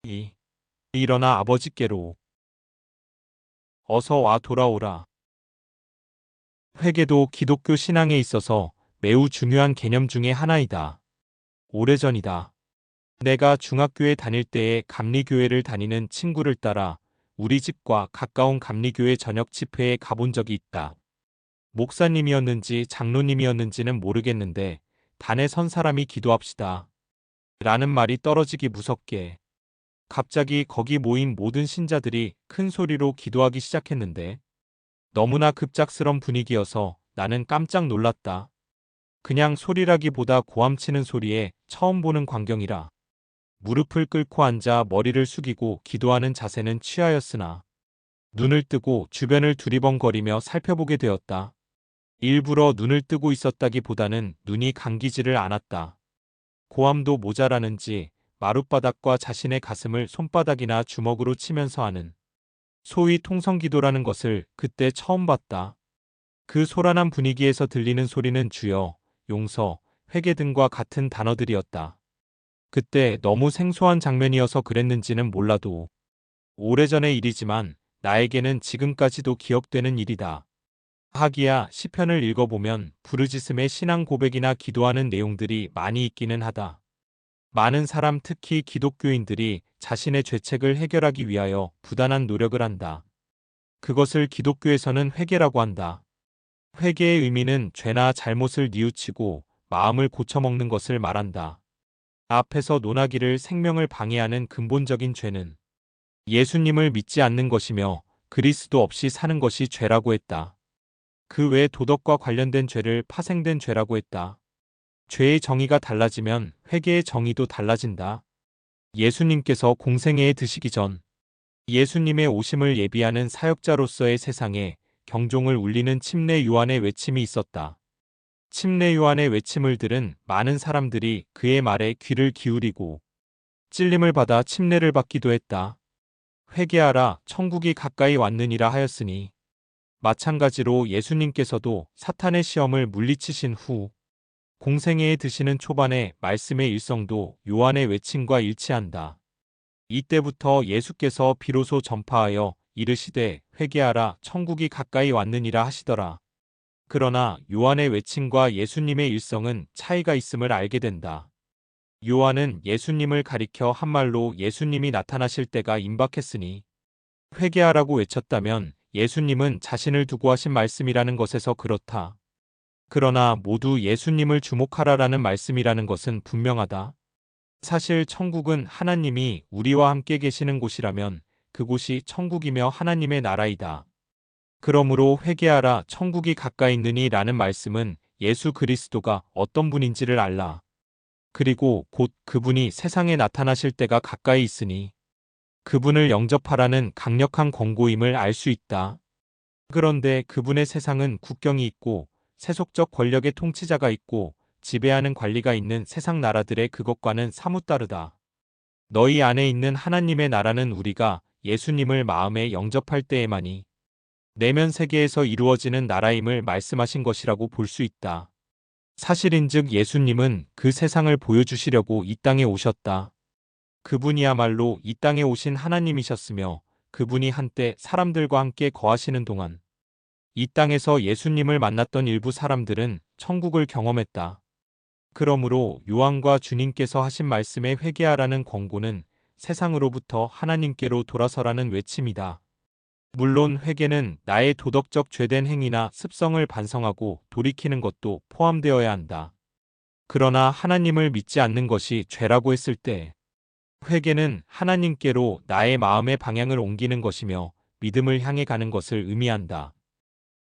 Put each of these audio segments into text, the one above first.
이 일어나 아버지께로 어서 와 돌아오라. 회개도 기독교 신앙에 있어서 매우 중요한 개념 중의 하나이다. 오래전이다. 내가 중학교에 다닐 때에 감리교회를 다니는 친구를 따라 우리 집과 가까운 감리교회 저녁 집회에 가본 적이 있다. 목사님이었는지 장로님이었는지는 모르겠는데 단에 선 사람이 기도합시다. 라는 말이 떨어지기 무섭게 갑자기 거기 모인 모든 신자들이 큰 소리로 기도하기 시작했는데 너무나 급작스런 분위기여서 나는 깜짝 놀랐다. 그냥 소리라기보다 고함치는 소리에 처음 보는 광경이라. 무릎을 꿇고 앉아 머리를 숙이고 기도하는 자세는 취하였으나 눈을 뜨고 주변을 두리번거리며 살펴보게 되었다. 일부러 눈을 뜨고 있었다기보다는 눈이 감기지를 않았다. 고함도 모자라는지 마룻바닥과 자신의 가슴을 손바닥이나 주먹으로 치면서 하는 소위 통성기도라는 것을 그때 처음 봤다. 그 소란한 분위기에서 들리는 소리는 주여, 용서, 회개 등과 같은 단어들이었다. 그때 너무 생소한 장면이어서 그랬는지는 몰라도 오래전의 일이지만 나에게는 지금까지도 기억되는 일이다. 하기야 시편을 읽어보면 부르짖음의 신앙 고백이나 기도하는 내용들이 많이 있기는 하다. 많은 사람 특히 기독교인들이 자신의 죄책을 해결하기 위하여 부단한 노력을 한다. 그것을 기독교에서는 회개라고 한다. 회개의 의미는 죄나 잘못을 뉘우치고 마음을 고쳐먹는 것을 말한다. 앞에서 논하기를 생명을 방해하는 근본적인 죄는 예수님을 믿지 않는 것이며 그리스도 없이 사는 것이 죄라고 했다. 그 외 도덕과 관련된 죄를 파생된 죄라고 했다. 죄의 정의가 달라지면 회개의 정의도 달라진다. 예수님께서 공생애에 드시기 전 예수님의 오심을 예비하는 사역자로서의 세상에 경종을 울리는 침례 요한의 외침이 있었다. 침례 요한의 외침을 들은 많은 사람들이 그의 말에 귀를 기울이고 찔림을 받아 침례를 받기도 했다. 회개하라 천국이 가까이 왔느니라 하였으니 마찬가지로 예수님께서도 사탄의 시험을 물리치신 후 공생애에 드시는 초반에 말씀의 일성도 요한의 외침과 일치한다. 이때부터 예수께서 비로소 전파하여 이르시되 회개하라 천국이 가까이 왔느니라 하시더라. 그러나 요한의 외침과 예수님의 일성은 차이가 있음을 알게 된다. 요한은 예수님을 가리켜 한 말로 예수님이 나타나실 때가 임박했으니 회개하라고 외쳤다면 예수님은 자신을 두고 하신 말씀이라는 것에서 그렇다. 그러나 모두 예수님을 주목하라라는 말씀이라는 것은 분명하다. 사실 천국은 하나님이 우리와 함께 계시는 곳이라면 그곳이 천국이며 하나님의 나라이다. 그러므로 회개하라 천국이 가까이 있느니 라는 말씀은 예수 그리스도가 어떤 분인지를 알라. 그리고 곧 그분이 세상에 나타나실 때가 가까이 있으니 그분을 영접하라는 강력한 권고임을 알 수 있다. 그런데 그분의 세상은 국경이 있고 세속적 권력의 통치자가 있고 지배하는 관리가 있는 세상 나라들의 그것과는 사뭇 다르다. 너희 안에 있는 하나님의 나라는 우리가 예수님을 마음에 영접할 때에만이 내면 세계에서 이루어지는 나라임을 말씀하신 것이라고 볼 수 있다. 사실인즉 예수님은 그 세상을 보여주시려고 이 땅에 오셨다. 그분이야말로 이 땅에 오신 하나님이셨으며 그분이 한때 사람들과 함께 거하시는 동안 이 땅에서 예수님을 만났던 일부 사람들은 천국을 경험했다. 그러므로 요한과 주님께서 하신 말씀에 회개하라는 권고는 세상으로부터 하나님께로 돌아서라는 외침이다. 물론 회개는 나의 도덕적 죄된 행위나 습성을 반성하고 돌이키는 것도 포함되어야 한다. 그러나 하나님을 믿지 않는 것이 죄라고 했을 때 회개는 하나님께로 나의 마음의 방향을 옮기는 것이며 믿음을 향해 가는 것을 의미한다.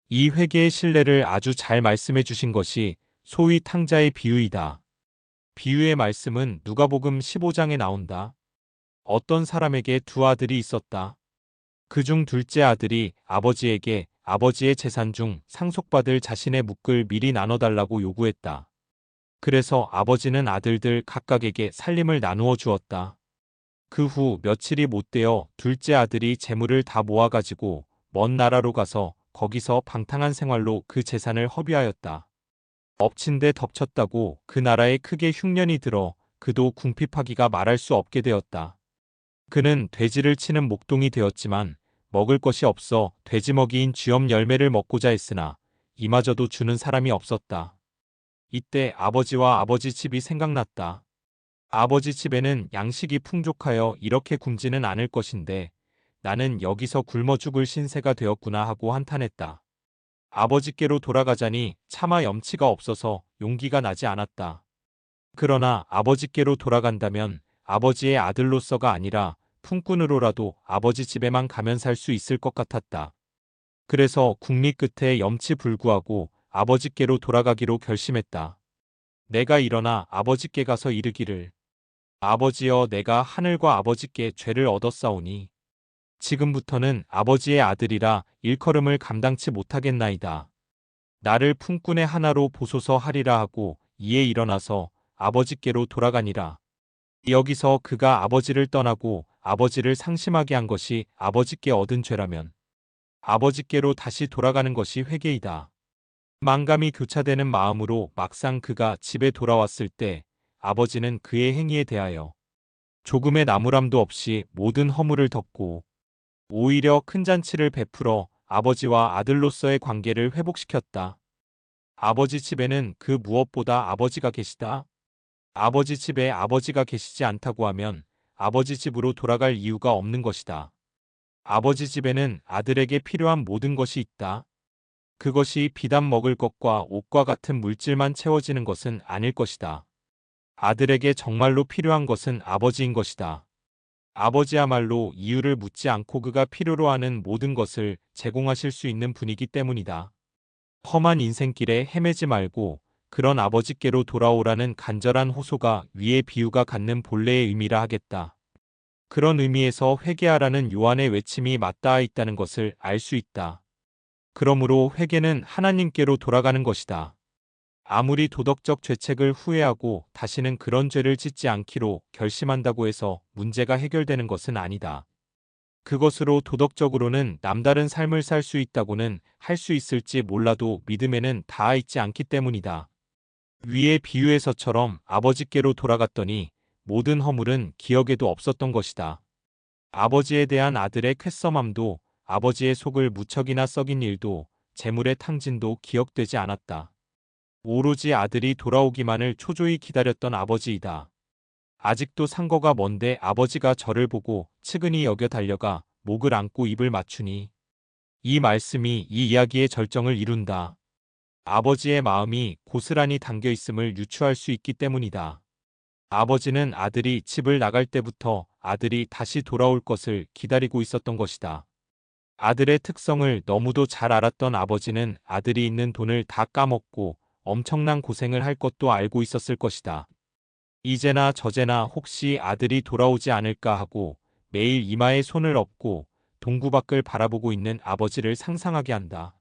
이 회개의 신뢰를 아주 잘 말씀해 주신 것이 소위 탕자의 비유이다. 비유의 말씀은 누가복음 15장에 나온다. 어떤 사람에게 두 아들이 있었다. 그중 둘째 아들이 아버지에게 아버지의 재산 중 상속받을 자신의 묵을 미리 나눠달라고 요구했다. 그래서 아버지는 아들들 각각에게 살림을 나누어 주었다. 그 후 며칠이 못되어 둘째 아들이 재물을 다 모아가지고 먼 나라로 가서 거기서 방탕한 생활로 그 재산을 허비하였다. 엎친 데 덮쳤다고 그 나라에 크게 흉년이 들어 그도 궁핍하기가 말할 수 없게 되었다. 그는 돼지를 치는 목동이 되었지만 먹을 것이 없어 돼지먹이인 쥐엄 열매를 먹고자 했으나 이마저도 주는 사람이 없었다. 이때 아버지와 아버지 집이 생각났다. 아버지 집에는 양식이 풍족하여 이렇게 굶지는 않을 것인데 나는 여기서 굶어 죽을 신세가 되었구나 하고 한탄했다. 아버지께로 돌아가자니 차마 염치가 없어서 용기가 나지 않았다. 그러나 아버지께로 돌아간다면 아버지의 아들로서가 아니라 품꾼으로라도 아버지 집에만 가면 살 수 있을 것 같았다. 그래서 국리 끝에 염치 불구하고 아버지께로 돌아가기로 결심했다. 내가 일어나 아버지께 가서 이르기를 아버지여 내가 하늘과 아버지께 죄를 얻었사오니 지금부터는 아버지의 아들이라 일컬음을 감당치 못하겠나이다. 나를 품꾼의 하나로 보소서 하리라 하고 이에 일어나서 아버지께로 돌아가니라. 여기서 그가 아버지를 떠나고 아버지를 상심하게 한 것이 아버지께 얻은 죄라면 아버지께로 다시 돌아가는 것이 회개이다. 만감이 교차되는 마음으로 막상 그가 집에 돌아왔을 때 아버지는 그의 행위에 대하여 조금의 나무람도 없이 모든 허물을 덮고 오히려 큰 잔치를 베풀어 아버지와 아들로서의 관계를 회복시켰다. 아버지 집에는 그 무엇보다 아버지가 계시다. 아버지 집에 아버지가 계시지 않다고 하면 아버지 집으로 돌아갈 이유가 없는 것이다. 아버지 집에는 아들에게 필요한 모든 것이 있다. 그것이 비단 먹을 것과 옷과 같은 물질만 채워지는 것은 아닐 것이다. 아들에게 정말로 필요한 것은 아버지인 것이다. 아버지야말로 이유를 묻지 않고 그가 필요로 하는 모든 것을 제공하실 수 있는 분이기 때문이다. 험한 인생길에 헤매지 말고 그런 아버지께로 돌아오라는 간절한 호소가 위의 비유가 갖는 본래의 의미라 하겠다. 그런 의미에서 회개하라는 요한의 외침이 맞닿아 있다는 것을 알 수 있다. 그러므로 회개는 하나님께로 돌아가는 것이다. 아무리 도덕적 죄책을 후회하고 다시는 그런 죄를 짓지 않기로 결심한다고 해서 문제가 해결되는 것은 아니다. 그것으로 도덕적으로는 남다른 삶을 살 수 있다고는 할 수 있을지 몰라도 믿음에는 닿아 있지 않기 때문이다. 위의 비유에서처럼 아버지께로 돌아갔더니 모든 허물은 기억에도 없었던 것이다. 아버지에 대한 아들의 쾌섬함도 아버지의 속을 무척이나 썩인 일도 재물의 탕진도 기억되지 않았다. 오로지 아들이 돌아오기만을 초조히 기다렸던 아버지이다. 아직도 상거가 먼데 아버지가 저를 보고 측은히 여겨 달려가 목을 안고 입을 맞추니 이 말씀이 이 이야기의 절정을 이룬다. 아버지의 마음이 고스란히 담겨 있음을 유추할 수 있기 때문이다. 아버지는 아들이 집을 나갈 때부터 아들이 다시 돌아올 것을 기다리고 있었던 것이다. 아들의 특성을 너무도 잘 알았던 아버지는 아들이 있는 돈을 다 까먹고 엄청난 고생을 할 것도 알고 있었을 것이다. 이제나 저제나 혹시 아들이 돌아오지 않을까 하고 매일 이마에 손을 얹고 동구밖을 바라보고 있는 아버지를 상상하게 한다.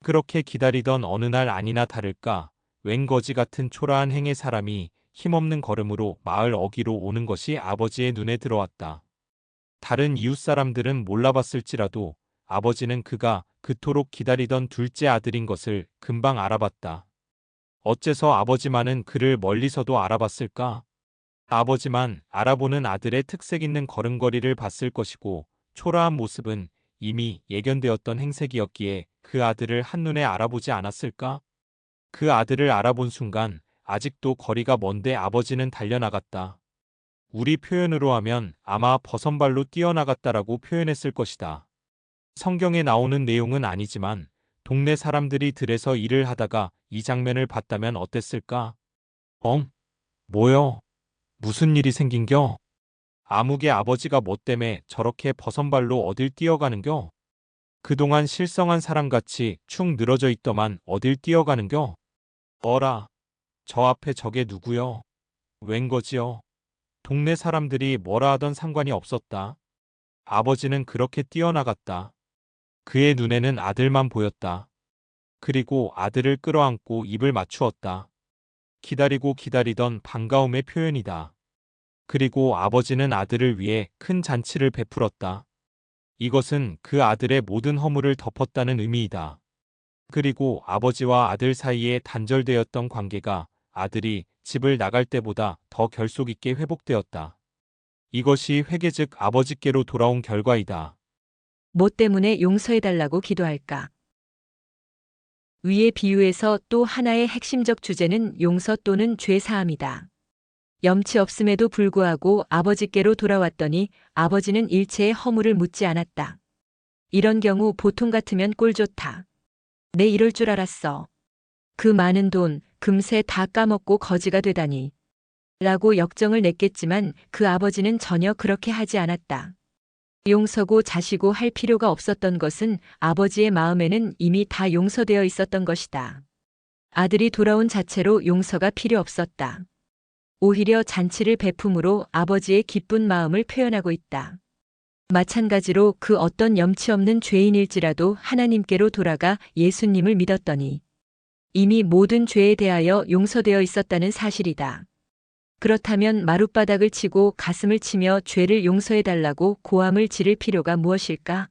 그렇게 기다리던 어느 날 아니나 다를까 웬 거지 같은 초라한 행의 사람이 힘없는 걸음으로 마을 어귀로 오는 것이 아버지의 눈에 들어왔다. 다른 이웃 사람들은 몰라봤을지라도 아버지는 그가 그토록 기다리던 둘째 아들인 것을 금방 알아봤다. 어째서 아버지만은 그를 멀리서도 알아봤을까? 아버지만 알아보는 아들의 특색 있는 걸음걸이를 봤을 것이고 초라한 모습은 이미 예견되었던 행색이었기에 그 아들을 한눈에 알아보지 않았을까? 그 아들을 알아본 순간 아직도 거리가 먼데 아버지는 달려나갔다. 우리 표현으로 하면 아마 버선발로 뛰어나갔다라고 표현했을 것이다. 성경에 나오는 내용은 아니지만 동네 사람들이 들에서 일을 하다가 이 장면을 봤다면 어땠을까? 뭐여? 무슨 일이 생긴겨? 아무개 아버지가 뭐 때문에 저렇게 버선발로 어딜 뛰어가는겨? 그동안 실성한 사람같이 축 늘어져 있더만 어딜 뛰어가는겨? 어라, 저 앞에 저게 누구여? 웬 거지여? 동네 사람들이 뭐라 하던 상관이 없었다. 아버지는 그렇게 뛰어나갔다. 그의 눈에는 아들만 보였다. 그리고 아들을 끌어안고 입을 맞추었다. 기다리고 기다리던 반가움의 표현이다. 그리고 아버지는 아들을 위해 큰 잔치를 베풀었다. 이것은 그 아들의 모든 허물을 덮었다는 의미이다. 그리고 아버지와 아들 사이에 단절되었던 관계가 아들이 집을 나갈 때보다 더 결속 있게 회복되었다. 이것이 회개 즉 아버지께로 돌아온 결과이다. 뭐 때문에 용서해달라고 기도할까? 위의 비유에서 또 하나의 핵심적 주제는 용서 또는 죄 사함이다. 염치 없음에도 불구하고 아버지께로 돌아왔더니 아버지는 일체의 허물을 묻지 않았다. 이런 경우 보통 같으면 꼴 좋다. 내 이럴 줄 알았어. 그 많은 돈, 금세 다 까먹고 거지가 되다니. 라고 역정을 냈겠지만 그 아버지는 전혀 그렇게 하지 않았다. 용서고 자시고 할 필요가 없었던 것은 아버지의 마음에는 이미 다 용서되어 있었던 것이다. 아들이 돌아온 자체로 용서가 필요 없었다. 오히려 잔치를 베품으로 아버지의 기쁜 마음을 표현하고 있다. 마찬가지로 그 어떤 염치 없는 죄인일지라도 하나님께로 돌아가 예수님을 믿었더니 이미 모든 죄에 대하여 용서되어 있었다는 사실이다. 그렇다면 마룻바닥을 치고 가슴을 치며 죄를 용서해달라고 고함을 지를 필요가 무엇일까?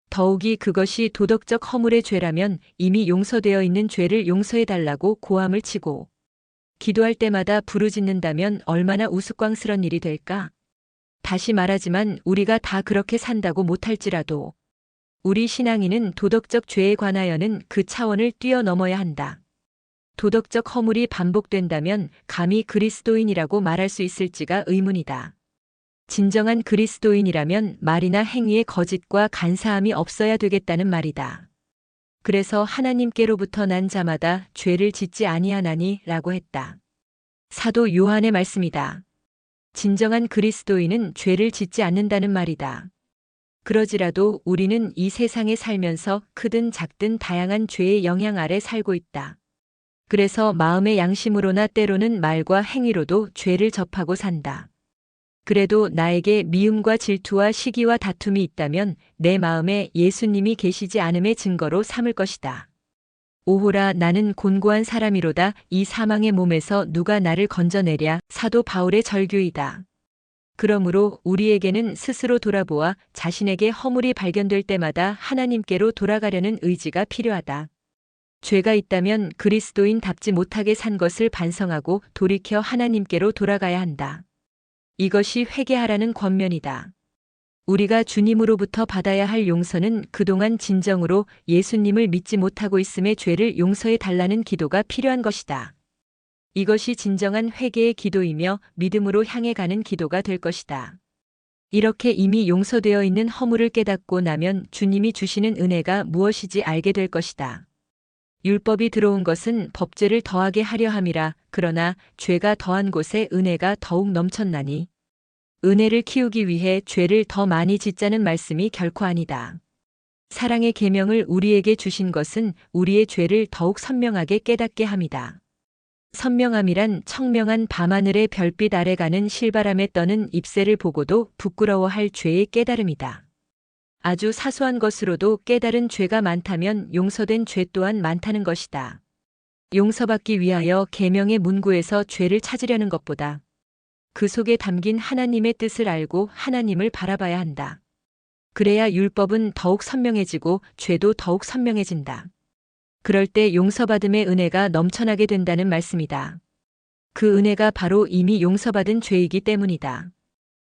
더욱이 그것이 도덕적 허물의 죄라면 이미 용서되어 있는 죄를 용서해달라고 고함을 치고 기도할 때마다 부르짖는다면 얼마나 우스꽝스런 일이 될까? 다시 말하지만 우리가 다 그렇게 산다고 못할지라도 우리 신앙인은 도덕적 죄에 관하여는 그 차원을 뛰어넘어야 한다. 도덕적 허물이 반복된다면 감히 그리스도인이라고 말할 수 있을지가 의문이다. 진정한 그리스도인이라면 말이나 행위에 거짓과 간사함이 없어야 되겠다는 말이다. 그래서 하나님께로부터 난 자마다 죄를 짓지 아니하나니 라고 했다. 사도 요한의 말씀이다. 진정한 그리스도인은 죄를 짓지 않는다는 말이다. 그러지라도 우리는 이 세상에 살면서 크든 작든 다양한 죄의 영향 아래 살고 있다. 그래서 마음의 양심으로나 때로는 말과 행위로도 죄를 접하고 산다. 그래도 나에게 미움과 질투와 시기와 다툼이 있다면 내 마음에 예수님이 계시지 않음의 증거로 삼을 것이다. 오호라 나는 곤고한 사람이로다 이 사망의 몸에서 누가 나를 건져내랴 사도 바울의 절규이다. 그러므로 우리에게는 스스로 돌아보아 자신에게 허물이 발견될 때마다 하나님께로 돌아가려는 의지가 필요하다. 죄가 있다면 그리스도인답지 못하게 산 것을 반성하고 돌이켜 하나님께로 돌아가야 한다. 이것이 회개하라는 권면이다. 우리가 주님으로부터 받아야 할 용서는 그동안 진정으로 예수님을 믿지 못하고 있음의 죄를 용서해 달라는 기도가 필요한 것이다. 이것이 진정한 회개의 기도이며 믿음으로 향해 가는 기도가 될 것이다. 이렇게 이미 용서되어 있는 허물을 깨닫고 나면 주님이 주시는 은혜가 무엇이지 알게 될 것이다. 율법이 들어온 것은 법죄를 더하게 하려 함이라. 그러나 죄가 더한 곳에 은혜가 더욱 넘쳤나니 은혜를 키우기 위해 죄를 더 많이 짓자는 말씀이 결코 아니다. 사랑의 계명을 우리에게 주신 것은 우리의 죄를 더욱 선명하게 깨닫게 함이다. 선명함이란 청명한 밤하늘의 별빛 아래 가는 실바람에 떠는 잎새를 보고도 부끄러워할 죄의 깨달음이다. 아주 사소한 것으로도 깨달은 죄가 많다면 용서된 죄 또한 많다는 것이다. 용서받기 위하여 계명의 문구에서 죄를 찾으려는 것보다 그 속에 담긴 하나님의 뜻을 알고 하나님을 바라봐야 한다. 그래야 율법은 더욱 선명해지고 죄도 더욱 선명해진다. 그럴 때 용서받음의 은혜가 넘쳐나게 된다는 말씀이다. 그 은혜가 바로 이미 용서받은 죄이기 때문이다.